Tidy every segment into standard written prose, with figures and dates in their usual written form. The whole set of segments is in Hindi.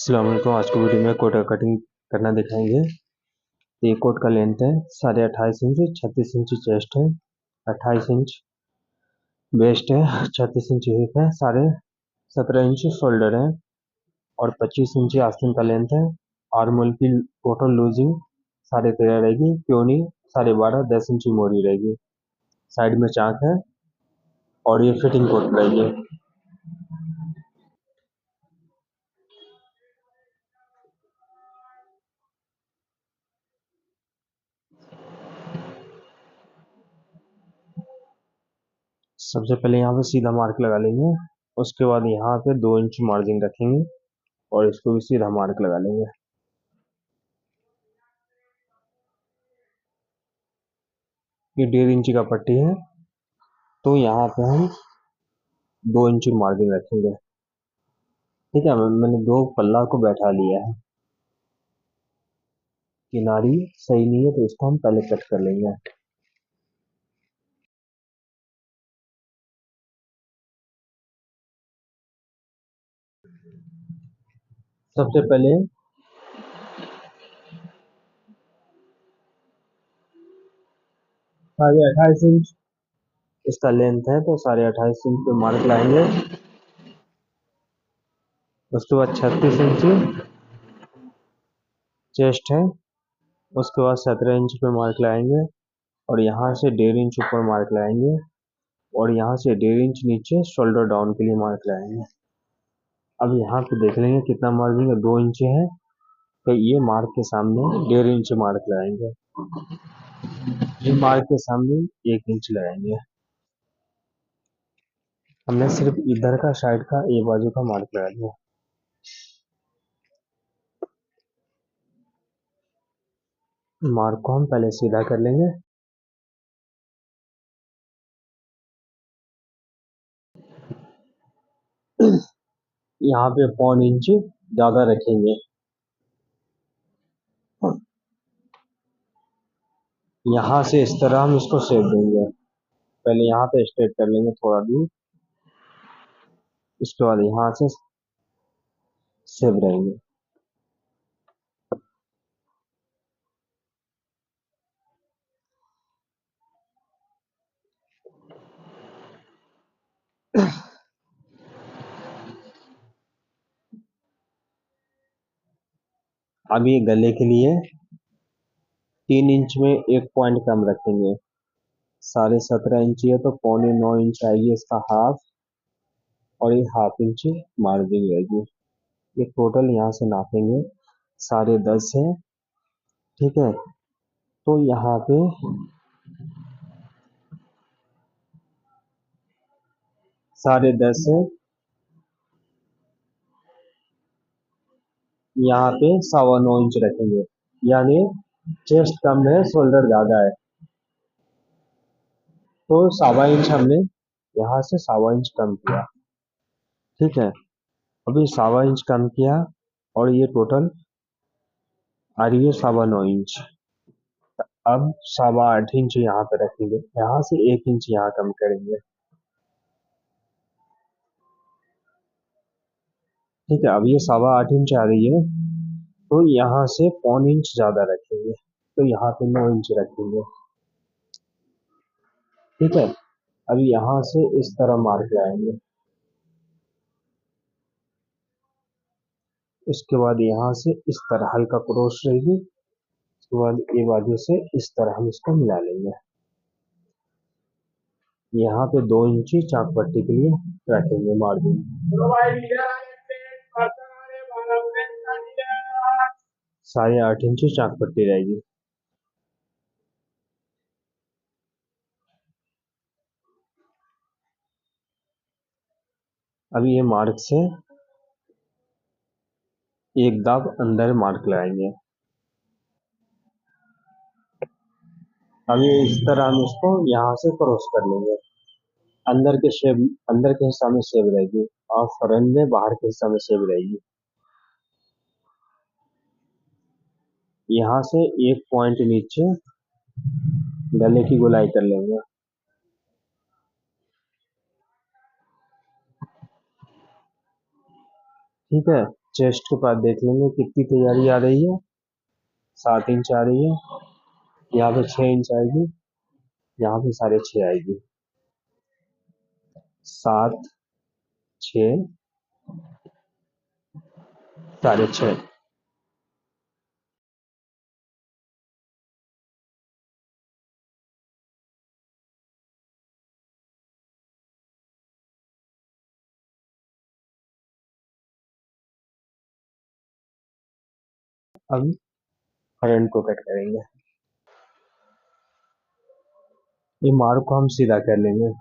अस्सलाम वालेकुम। आज की वीडियो में कोट का कटिंग करना दिखाएंगे। ये कोट का लेंथ है 28.5 इंच, 36 इंच चेस्ट है, 28 इंच वेस्ट है, 36 इंच हिप है, 17.5 इंच शोल्डर है और 25 इंच आस्तीन का लेंथ है। आर्मोल की टोटल लूजिंग 13.5 रहेगी, प्योनी 12.5, 10 इंच मोरी रहेगी। साइड में चाक है और ये फिटिंग कोट रहेगी। सबसे पहले यहाँ पे सीधा मार्क लगा लेंगे, उसके बाद यहाँ पे 2 इंच मार्जिन रखेंगे और इसको भी सीधा मार्क लगा लेंगे। ये 1.5 इंच का पट्टी है, तो यहाँ पे हम 2 इंच मार्जिन रखेंगे। ठीक है, मैंने 2 पल्ला को बैठा लिया है। किनारी सही नहीं है तो इसको हम पहले कट कर लेंगे। सबसे पहले 28.5 इंच इसका लेंथ है, तो 28.5 इंच पे मार्क लाएंगे। उसके बाद 36 इंच चेस्ट है, उसके बाद 17 इंच पे मार्क लाएंगे और यहाँ से 1.5 इंच ऊपर मार्क लाएंगे और यहाँ से 1.5 इंच नीचे शोल्डर डाउन के लिए मार्क लाएंगे। अब यहाँ पे देख लेंगे कितना मार्जिन है, 2 इंच है, तो ये मार्क के सामने 1.5 इंच मार्क लगाएंगे। ये मार्क के सामने 1 इंच लगाएंगे। हमने सिर्फ इधर का साइड का एक बाजू का मार्क लगा दिया। मार्क को हम पहले सीधा कर लेंगे। यहाँ पे 0.5 इंच ज्यादा रखेंगे। यहाँ से इस तरह हम इसको शेप देंगे। पहले यहाँ पे स्ट्रेट कर लेंगे थोड़ा दूर, उसके बाद यहाँ से शेप रहेंगे। अब ये गले के लिए 3 इंच में 1 पॉइंट कम रखेंगे। 17.5 इंच है तो 8.25 इंच आएगी इसका हाफ, और ये हाफ इंच मार्जिन रहेगी। ये टोटल यहाँ से नापेंगे 10.5 है। ठीक है, तो यहाँ पे 10.5 है, यहाँ पे 9.25 इंच रखेंगे, यानी चेस्ट कम है शोल्डर ज्यादा है, तो 1.25 इंच हमने यहाँ से 1.25 इंच कम किया। ठीक है, अभी 1.25 इंच कम किया और ये टोटल आ रही है 9.25 इंच। अब 8.25 इंच यहाँ पे रखेंगे, यहाँ से 1 इंच यहाँ कम करेंगे। ठीक है, अब ये 8.25 इंच आ रही है, तो यहाँ से 0.25 इंच ज्यादा रखेंगे, तो यहाँ पे 9 इंच रखेंगे। ठीक है, अब यहाँ से इस तरह मार्क लगाएंगे। उसके बाद यहाँ से इस तरह हल्का क्रॉस रहेगी, उसके बाद ये बाजू से इस तरह हम इसको मिला लेंगे। यहाँ पे 2 इंची चाक पट्टी के लिए रखेंगे मार्जिन। 8.5 इंची चाक पट्टी रहेगी। अब ये मार्क से एक दाब अंदर मार्क लगाएंगे। अब ये इस तरह हम इसको यहाँ से क्रॉस कर लेंगे। अंदर के हिस्सा में शेप रहेगी और फ्रंट में बाहर के हिस्सा में शेप रहेगी। यहाँ से 1 पॉइंट नीचे गले की गोलाई कर लेंगे। ठीक है, चेस्ट के पास देख लेंगे कितनी तैयारी आ रही है। 7 इंच आ रही है, यहाँ पे 6 इंच आएगी, यहाँ पे 6.5 आएगी। 7, 6, 6.5। अब फ्रंट को कट करेंगे। ये मार्क को हम सीधा कर लेंगे।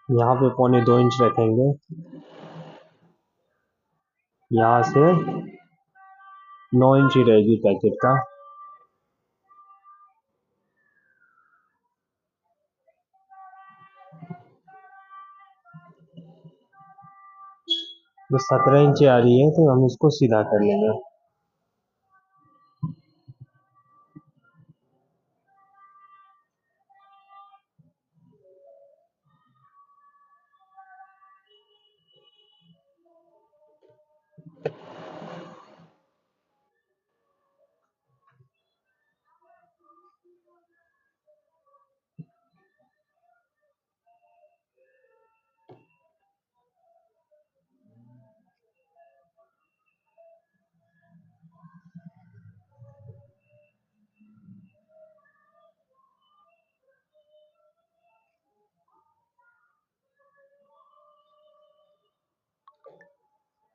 यहाँ पे 1.25 इंच रखेंगे, यहाँ से 9 इंच ही रहेगी पैकेट का। तो 17 इंच आ रही है, तो हम इसको सीधा कर लेंगे।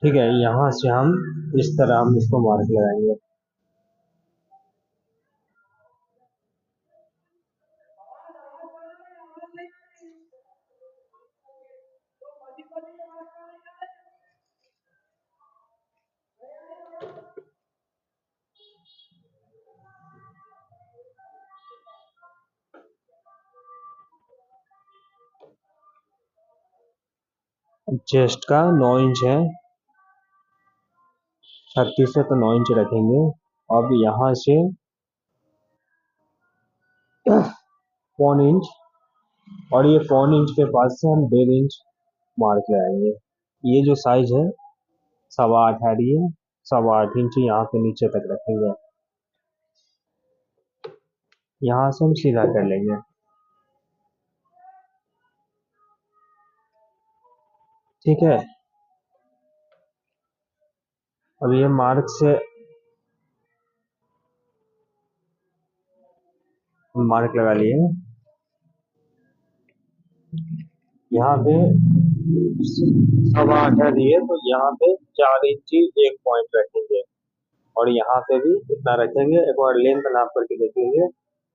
ठीक है, यहाँ से हम इस तरह हम इसको मार्क लगाएंगे। चेस्ट का 9 इंच है, 36 है तो 9 इंच रखेंगे। अब यहाँ से 1.25 इंच, और ये 1.25 इंच के पास से हम 1.5 इंच मार्क लगाएंगे। ये जो साइज है 8.25 आ रही है, 8.25 इंच यहाँ पे नीचे तक रखेंगे। यहाँ से हम सीधा कर लेंगे। ठीक है, अब ये मार्क से मार्क लगा लिए। यहाँ पे 8.25 आ रही है, तो यहाँ पे 4 इंच ही एक पॉइंट रखेंगे, और यहाँ पे भी इतना रखेंगे। एक बार लेंथ नाप करके देखेंगे,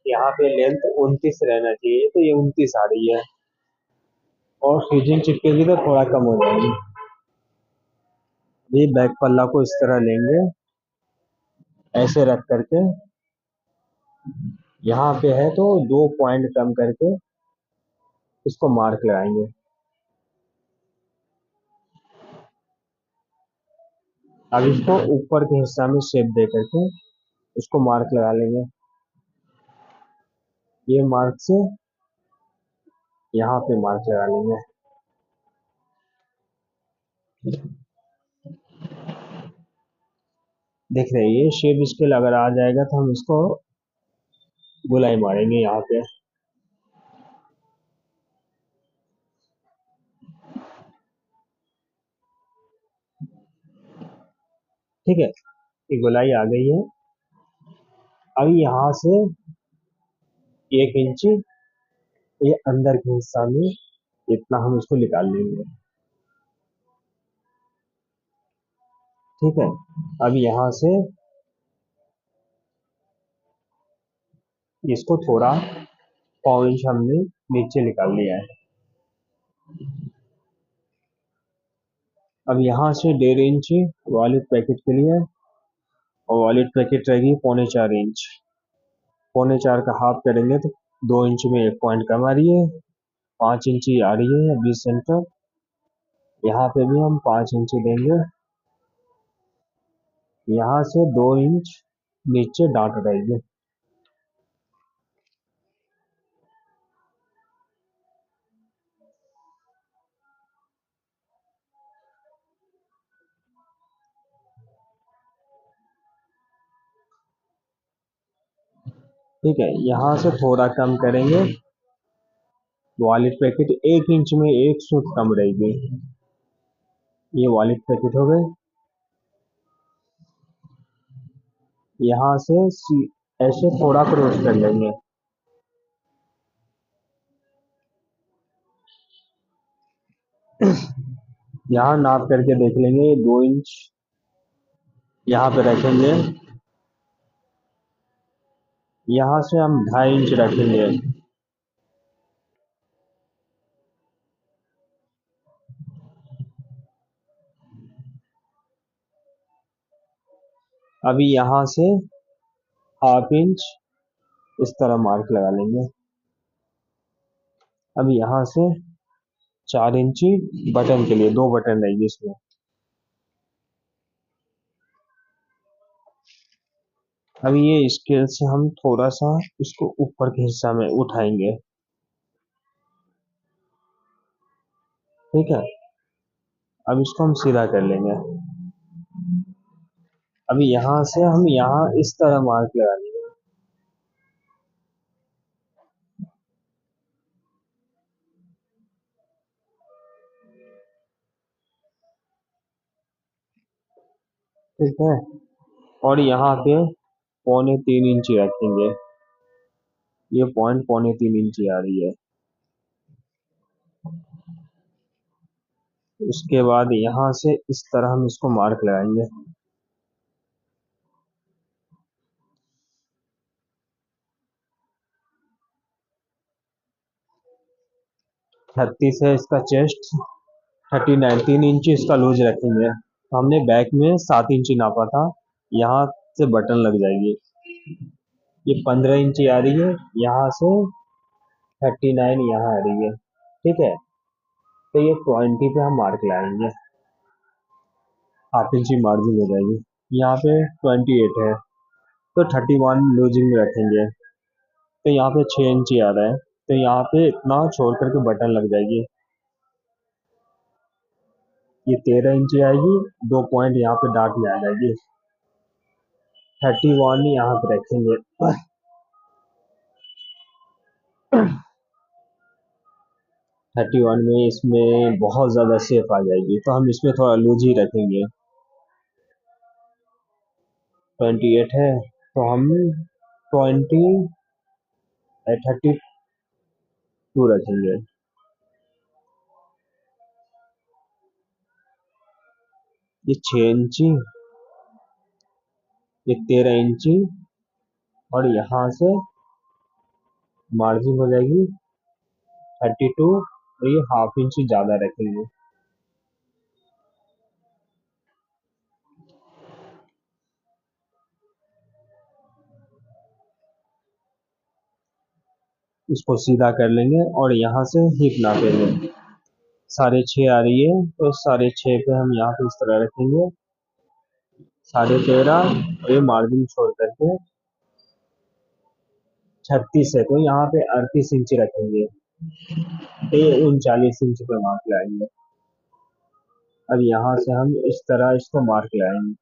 यहाँ पे लेंथ 29 रहना चाहिए, तो ये 29 आ रही है, और फिजिंग चिपकेगी तो थोड़ा कम हो जाएगी। ये बैक पल्ला को इस तरह लेंगे, ऐसे रख करके यहाँ पे है तो 2 पॉइंट कम करके इसको मार्क लगाएंगे। अब इसको ऊपर के हिस्सा में शेप दे करके इसको मार्क लगा लेंगे। ये मार्क से यहाँ पे मार्क लगा लेंगे। देख रहे हैं, ये शेप इसके अगर आ जाएगा तो हम इसको गोलाई मारेंगे यहाँ पे। ठीक है, ये गोलाई आ गई है। अब यहाँ से 1 इंच ये अंदर के हिस्सा में इतना हम इसको निकाल लेंगे। ठीक है, अब यहाँ से इसको थोड़ा 1.25 इंच हमने नीचे निकाल लिया है। अब यहाँ से 1.5 इंच वॉलेट पैकेट के लिए, और वॉलेट पैकेट रहेगी 3.25 इंच। 3.25 का हाफ करेंगे तो 2 इंच में एक पॉइंट कम आ रही है, 5 इंची आ रही है 20 सेंटर। यहाँ पे भी हम 5 इंची देंगे। यहाँ से 2 इंच नीचे डांट रहेगी। ठीक है, यहाँ से थोड़ा कम करेंगे। वॉलेट पैकेट 1 इंच में एक सूत कम रहेगी। ये वॉलेट पैकेट हो गए। यहाँ से ऐसे थोड़ा क्रॉस कर लेंगे। यहाँ नाप करके देख लेंगे, 2 इंच यहाँ पे रखेंगे। यहाँ से हम 2.5 इंच रखेंगे। अभी यहाँ से 1/2 इंच इस तरह मार्क लगा लेंगे। अब यहाँ से 4 इंची बटन के लिए, 2 बटन रहेगी इसमें। अभी ये स्केल से हम थोड़ा सा इसको ऊपर के हिस्सा में उठाएंगे। ठीक है, अब इसको हम सीधा कर लेंगे। अभी यहाँ से हम यहाँ इस तरह मार्क लगा लेंगे। ठीक है, और यहाँ पे 3.25 इंची रखेंगे। ये पॉइंट 3.25 इंची आ रही है। उसके बाद यहाँ से इस तरह हम इसको मार्क लगाएंगे। छत्तीस है इसका चेस्ट। 39, 3 इंची इसका लूज रखेंगे। हमने बैक में 7 इंची नापा था, यहाँ से बटन लग जाएगी। ये 15 इंची आ रही है, यहाँ से 39 यहाँ आ रही है। ठीक है, तो ये 20 पे हम मार्क लगाएंगे। 1/2 इंची मार्जिन हो जाएगी। यहाँ पे 28 है, तो 31 लूजिंग में रखेंगे। तो यहाँ पे 6 इंची आ रहा है, तो यहाँ पे इतना छोड़ करके बटन लग जाएगी। ये 13 इंची आएगी, 2 पॉइंट यहाँ पे डार्क में आ जाएगी। 31 यहाँ पे रखेंगे। 31 में इसमें बहुत ज्यादा शेप आ जाएगी, तो हम इसमें थोड़ा लूज ही रखेंगे। 28 है, तो हम 32 रखेंगे। ये 6 इंची, ये 13 इंची, और यहाँ से मार्जिन हो जाएगी 32, और ये 1/2 इंची ज्यादा रखेंगे। इसको सीधा कर लेंगे और यहाँ से हिप नापेंगे। 6.5 आ रही है, तो 6.5 पे हम यहाँ पे इस तरह रखेंगे। 13.5, और ये मार्जिन छोड़ करके 36 है, तो यहाँ पे 38 इंची रखेंगे। तो ये 39 इंच पे मार्क लगाएंगे। अब यहाँ से हम इस तरह इसको मार्क लगाएंगे।